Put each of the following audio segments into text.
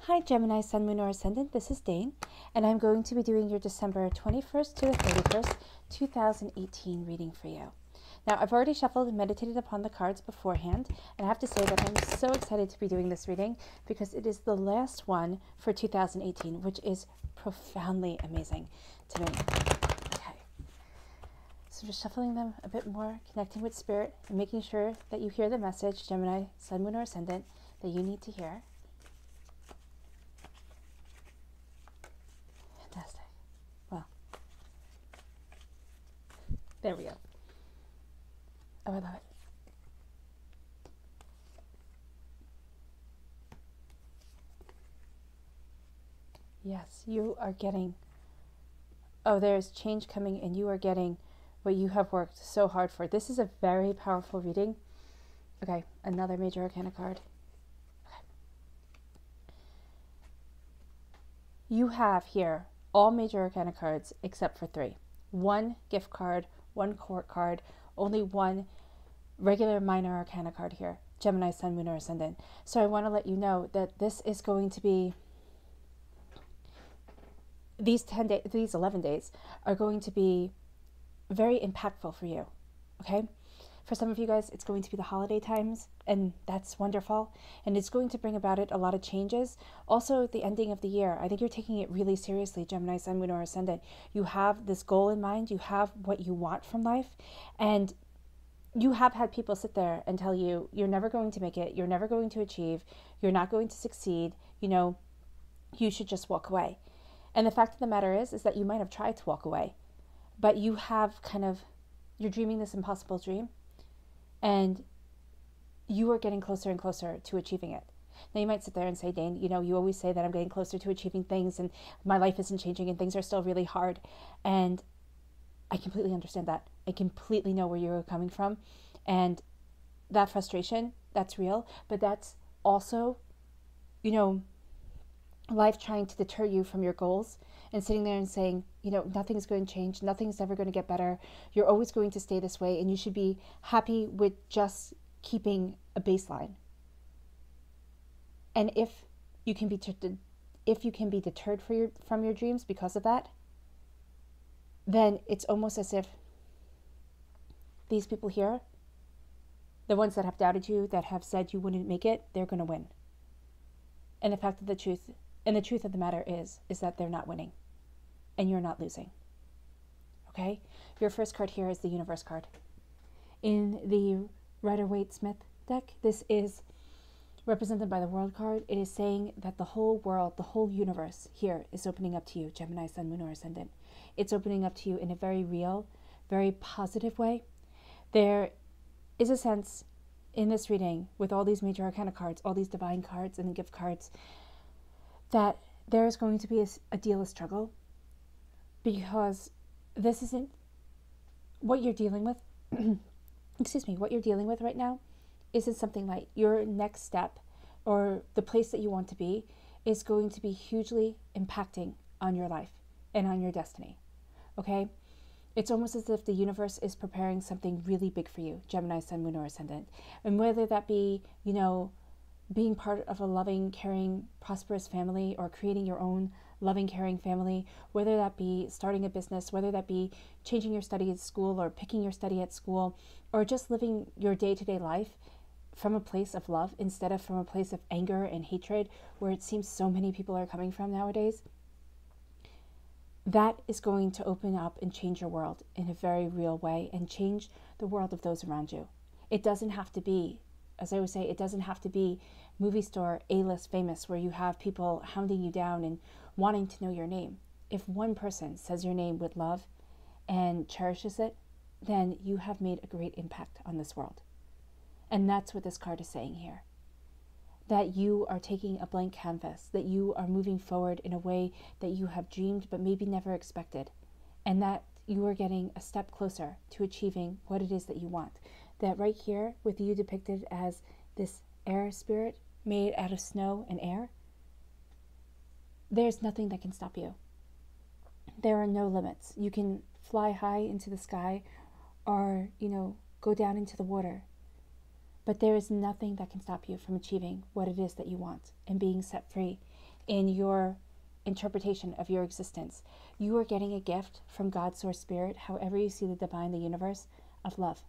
Hi Gemini, Sun, Moon, or Ascendant. This is Dane, and I'm going to be doing your December 21st to the 31st, 2018 reading for you. Now, I've already shuffled and meditated upon the cards beforehand, and I have to say that I'm so excited to be doing this reading because it is the last one for 2018, which is profoundly amazing to me. Okay, so just shuffling them a bit more, connecting with Spirit, and making sure that you hear the message, Gemini, Sun, Moon, or Ascendant, that you need to hear. Fantastic. Well, there we go. Oh, I love it. Yes, you are getting, there's change coming, and you are getting what you have worked so hard for. This is a very powerful reading. Okay, another major arcana card. Okay. You have here all major arcana cards except for 3. 1 gift card, 1 court card, only 1 regular minor arcana card here. Gemini, Sun, Moon, or Ascendant. So I want to let you know that this is going to be, these 11 days are going to be very impactful for you. Okay? For some of you guys, it's going to be the holiday times, and that's wonderful. And it's going to bring about it a lot of changes. Also, the ending of the year. I think you're taking it really seriously, Gemini, Sun, Moon, or Ascendant. You have this goal in mind. You have what you want from life. And you have had people sit there and tell you, you're never going to make it. You're never going to achieve. You're not going to succeed. You know, you should just walk away. And the fact of the matter is that you might have tried to walk away. But you have you're dreaming this impossible dream. And you are getting closer and closer to achieving it. Now you might sit there and say, Dane, you always say that I'm getting closer to achieving things and my life isn't changing and things are still really hard. And I completely understand that. I completely know where you're coming from. And that frustration, that's real. But that's also, life trying to deter you from your goals and sitting there and saying, nothing's going to change. Nothing's ever going to get better. You're always going to stay this way. And you should be happy with just keeping a baseline. And if you can be deterred from your dreams because of that, then it's almost as if these people here, the ones that have doubted you, that have said you wouldn't make it, they're going to win. And the truth of the matter is that they're not winning and you're not losing. Okay? Your first card here is the Universe card. In the Rider-Waite-Smith deck, this is represented by the World card. It is saying that the whole world, the whole universe here is opening up to you, Gemini, Sun, Moon, or Ascendant. It's opening up to you in a very real, very positive way. There is a sense in this reading, with all these major arcana cards, all these divine cards and gift cards, that there is going to be a deal of struggle, because this isn't what you're dealing with. What you're dealing with right now isn't something light. Your next step, or the place that you want to be, is going to be hugely impacting on your life and on your destiny. Okay? It's almost as if the universe is preparing something really big for you, Gemini, Sun, Moon, or Ascendant. And whether that be, being part of a loving, caring, prosperous family, or creating your own loving, caring family, whether that be starting a business, whether that be changing your study at school or picking your study at school, or just living your day-to-day life from a place of love instead of from a place of anger and hatred, where it seems so many people are coming from nowadays, that is going to open up and change your world in a very real way and change the world of those around you. It doesn't have to be, as I would say, it doesn't have to be movie star A-list famous where you have people hounding you down and wanting to know your name. If one person says your name with love and cherishes it, then you have made a great impact on this world. And that's what this card is saying here. That you are taking a blank canvas, that you are moving forward in a way that you have dreamed but maybe never expected, and that you are getting a step closer to achieving what it is that you want. That right here, with you depicted as this air spirit made out of snow and air, there's nothing that can stop you. There are no limits. You can fly high into the sky or, go down into the water. But there is nothing that can stop you from achieving what it is that you want and being set free in your interpretation of your existence. You are getting a gift from God, Source, Spirit, however you see the divine, the universe, of love.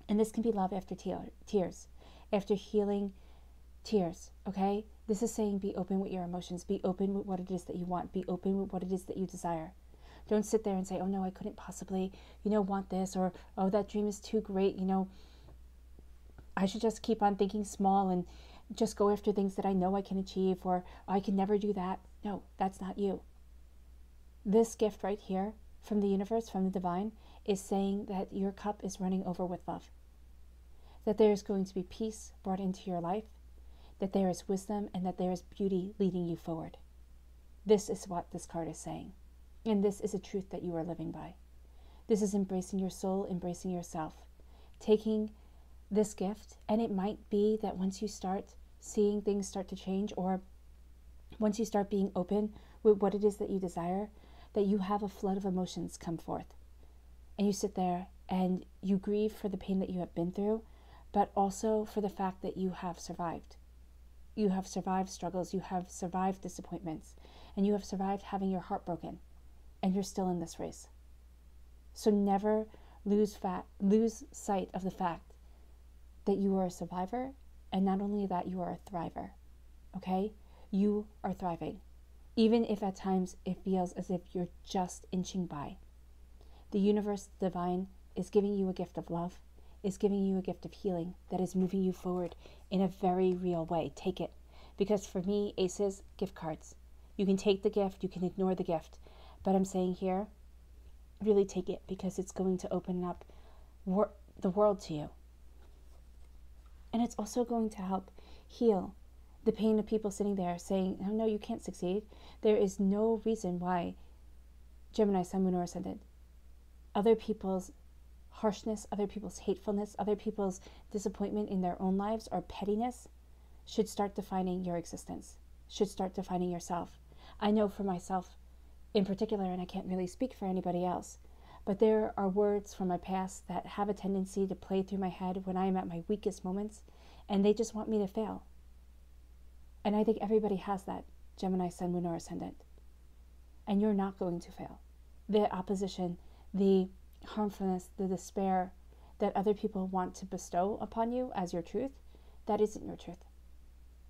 And this can be love after tears, after healing tears, okay? This is saying be open with your emotions. Be open with what it is that you want. Be open with what it is that you desire. Don't sit there and say, oh no, I couldn't possibly, want this, or oh, that dream is too great, I should just keep on thinking small and just go after things that I know I can achieve, or I can never do that. No, that's not you. This gift right here from the universe, from the divine, is saying that your cup is running over with love. That there is going to be peace brought into your life, that there is wisdom, and that there is beauty leading you forward. This is what this card is saying. And this is a truth that you are living by. This is embracing your soul, embracing yourself, taking this gift. And it might be that once you start seeing things start to change, or once you start being open with what it is that you desire, that you have a flood of emotions come forth. And you sit there and you grieve for the pain that you have been through, but also for the fact that you have survived. You have survived struggles, you have survived disappointments, and you have survived having your heart broken, and you're still in this race. So never lose sight of the fact that you are a survivor, and not only that, you are a thriver, okay? You are thriving, even if at times it feels as if you're just inching by. The universe, the divine, is giving you a gift of love, is giving you a gift of healing that is moving you forward in a very real way. Take it. Because for me, aces, gift cards. You can take the gift, you can ignore the gift. But I'm saying here, really take it, because it's going to open up the world to you. And it's also going to help heal the pain of people sitting there saying, oh, no, you can't succeed. There is no reason why Gemini, Sun, Moon, or Ascendant, other people's harshness, other people's hatefulness, other people's disappointment in their own lives or pettiness should start defining your existence, should start defining yourself. I know for myself in particular, and I can't really speak for anybody else, but there are words from my past that have a tendency to play through my head when I am at my weakest moments, and they just want me to fail. And I think everybody has that, Gemini, Sun, Moon, or Ascendant. And you're not going to fail. The opposition, the harmfulness, the despair that other people want to bestow upon you as your truth, that isn't your truth.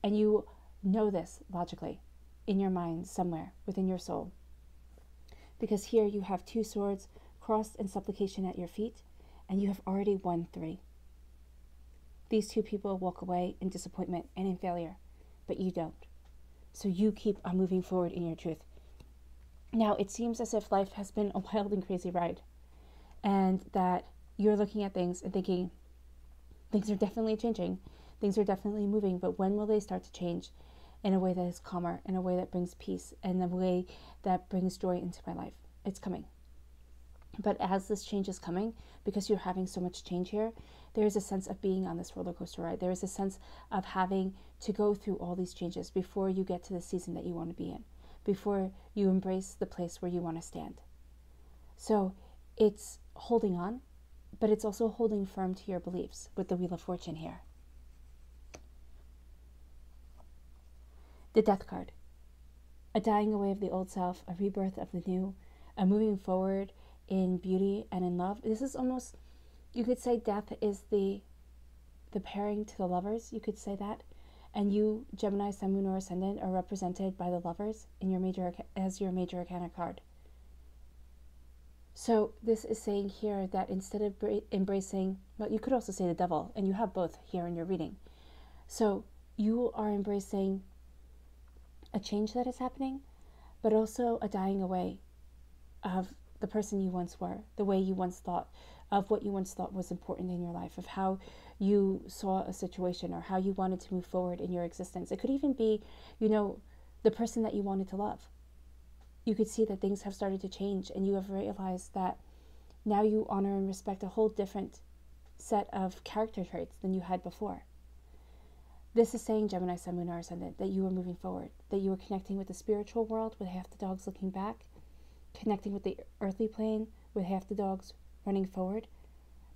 And you know this logically in your mind somewhere within your soul. Because here you have 2 swords crossed in supplication at your feet, and you have already won 3. These 2 people walk away in disappointment and in failure, but you don't. So you keep on moving forward in your truth. Now, it seems as if life has been a wild and crazy ride, and that you're looking at things and thinking, things are definitely changing, things are definitely moving, but when will they start to change in a way that is calmer, in a way that brings peace, in a way that brings joy into my life? It's coming. But as this change is coming, because you're having so much change here, there is a sense of being on this roller coaster ride. There is a sense of having to go through all these changes before you get to the season that you want to be in, before you embrace the place where you want to stand. So it's holding on, but it's also holding firm to your beliefs with the Wheel of Fortune here. The Death card. A dying away of the old self, a rebirth of the new, a moving forward in beauty and in love. This is almost, you could say death is the pairing to the lovers, you could say that. And you, Gemini, Sun, Moon, or Ascendant, are represented by the lovers in your as your major arcana card. So this is saying here that instead of embracing, well, you could also say the devil, and you have both here in your reading. So you are embracing a change that is happening, but also a dying away of the person you once were, the way you once thought, of what you once thought was important in your life, of how you saw a situation or how you wanted to move forward in your existence. It could even be, the person that you wanted to love. You could see that things have started to change, and you have realized that now you honor and respect a whole different set of character traits than you had before. This is saying, Gemini, Sun, Moon, or Ascendant, that you are moving forward, that you are connecting with the spiritual world with half the dogs looking back, connecting with the earthly plane with half the dogs running forward,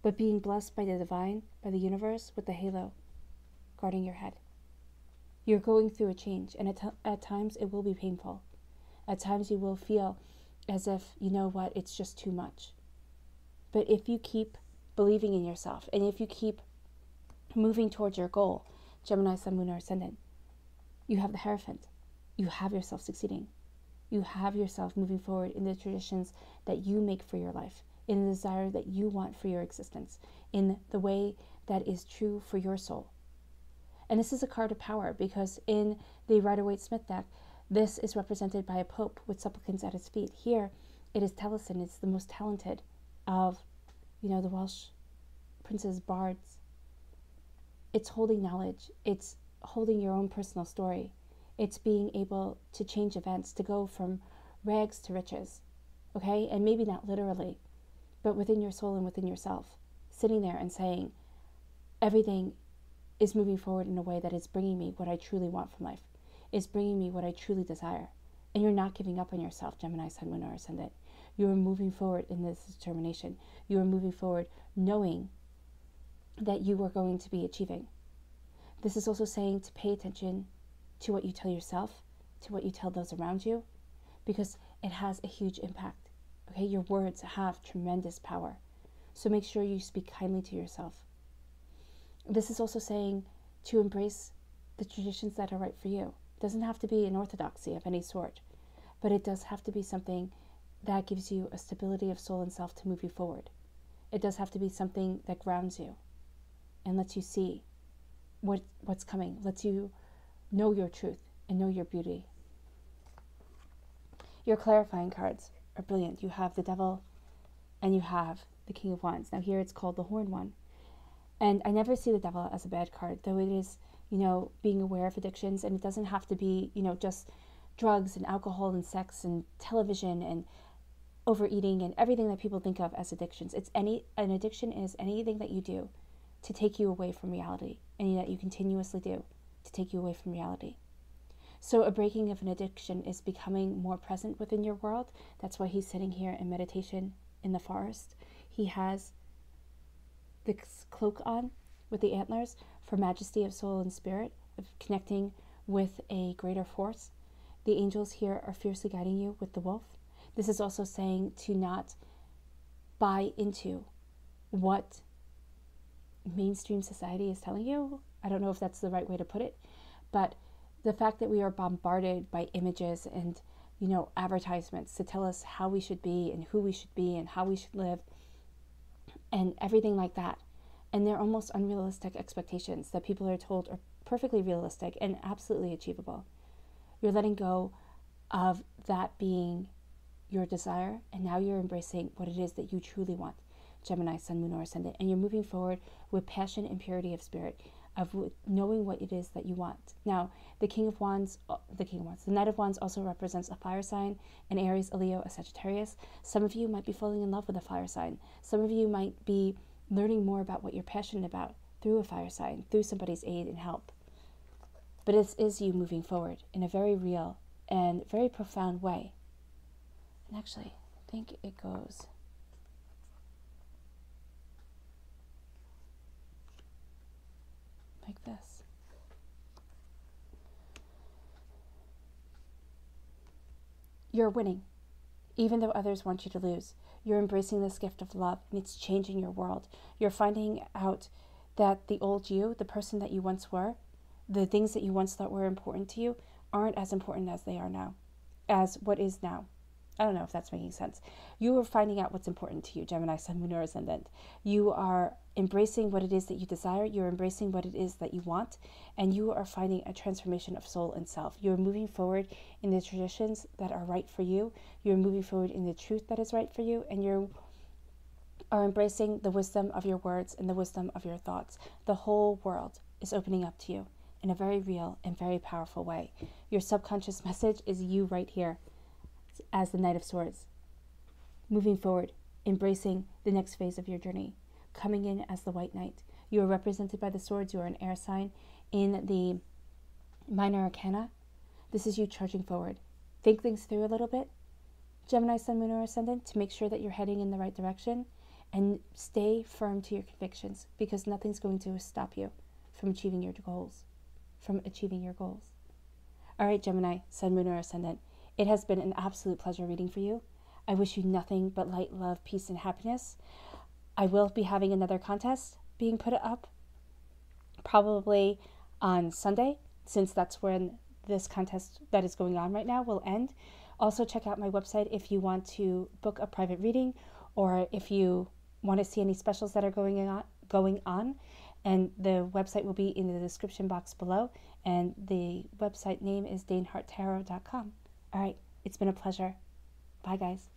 but being blessed by the divine, by the universe, with the halo guarding your head. You're going through a change, and at times it will be painful. At times you will feel as if, you know what, it's just too much. But if you keep believing in yourself, and if you keep moving towards your goal, Gemini, Sun, Moon, or Ascendant, you have the Hierophant. You have yourself succeeding. You have yourself moving forward in the traditions that you make for your life, in the desire that you want for your existence, in the way that is true for your soul. And this is a card of power, because in the Rider-Waite-Smith deck, this is represented by a pope with supplicants at his feet. Here, it is Taliesin. It's the most talented of, the Welsh princes, bards. It's holding knowledge. It's holding your own personal story. It's being able to change events, to go from rags to riches, okay? And maybe not literally, but within your soul and within yourself, sitting there and saying, everything is moving forward in a way that is bringing me what I truly want from life, is bringing me what I truly desire. And you're not giving up on yourself, Gemini, Sun, Moon, or Ascendant. You are moving forward in this determination. You are moving forward knowing that you are going to be achieving. This is also saying to pay attention to what you tell yourself, to what you tell those around you, because it has a huge impact. Okay, your words have tremendous power. So make sure you speak kindly to yourself. This is also saying to embrace the traditions that are right for you. It doesn't have to be an orthodoxy of any sort, but it does have to be something that gives you a stability of soul and self to move you forward. It does have to be something that grounds you and lets you see what's coming, lets you know your truth and know your beauty. Your clarifying cards are brilliant. You have the Devil and you have the King of Wands. Now here it's called the Horn One. And I never see the Devil as a bad card, though it is, being aware of addictions. And it doesn't have to be, just drugs and alcohol and sex and television and overeating and everything that people think of as addictions. An addiction is anything that you do to take you away from reality, and that you continuously do to take you away from reality. So a breaking of an addiction is becoming more present within your world. That's why he's sitting here in meditation in the forest. He has this cloak on with the antlers for majesty of soul and spirit, of connecting with a greater force. The angels here are fiercely guiding you with the wolf. This is also saying to not buy into what mainstream society is telling you. I don't know if that's the right way to put it, but the fact that we are bombarded by images and, advertisements to tell us how we should be and who we should be and how we should live and everything like that. And they're almost unrealistic expectations that people are told are perfectly realistic and absolutely achievable. You're letting go of that being your desire, and now you're embracing what it is that you truly want, Gemini, Sun, Moon, or Ascendant, and you're moving forward with passion and purity of spirit, of knowing what it is that you want. Now, the Knight of Wands also represents a fire sign, an Aries, a Leo, a Sagittarius. Some of you might be falling in love with a fire sign. Some of you might be learning more about what you're passionate about through a fire sign, through somebody's aid and help. But it is you moving forward in a very real and very profound way. And actually, I think it goes like this. You're winning, even though others want you to lose. You're embracing this gift of love, and it's changing your world. You're finding out that the old you, the person that you once were, the things that you once thought were important to you, aren't as important as they are now, as what is now. I don't know if that's making sense. You are finding out what's important to you, Gemini, Sun, Moon, or Ascendant. You are embracing what it is that you desire. You're embracing what it is that you want. And you are finding a transformation of soul and self. You're moving forward in the traditions that are right for you. You're moving forward in the truth that is right for you. And you are embracing the wisdom of your words and the wisdom of your thoughts. The whole world is opening up to you in a very real and very powerful way. Your subconscious message is you right here, as the Knight of Swords, moving forward, embracing the next phase of your journey, coming in as the White Knight. You are represented by the swords. You are an air sign in the minor arcana. This is you charging forward. Think things through a little bit, Gemini, Sun, Moon, or Ascendant, to make sure that you're heading in the right direction, and stay firm to your convictions, because nothing's going to stop you from achieving your goals. from achieving your goals. All right, Gemini, Sun, Moon, or Ascendant, it has been an absolute pleasure reading for you. I wish you nothing but light, love, peace, and happiness. I will be having another contest being put up probably on Sunday, since that's when this contest that is going on right now will end. Also, check out my website if you want to book a private reading, or if you want to see any specials that are going on. And the website will be in the description box below. And the website name is daneharttarot.com. All right, it's been a pleasure. Bye, guys.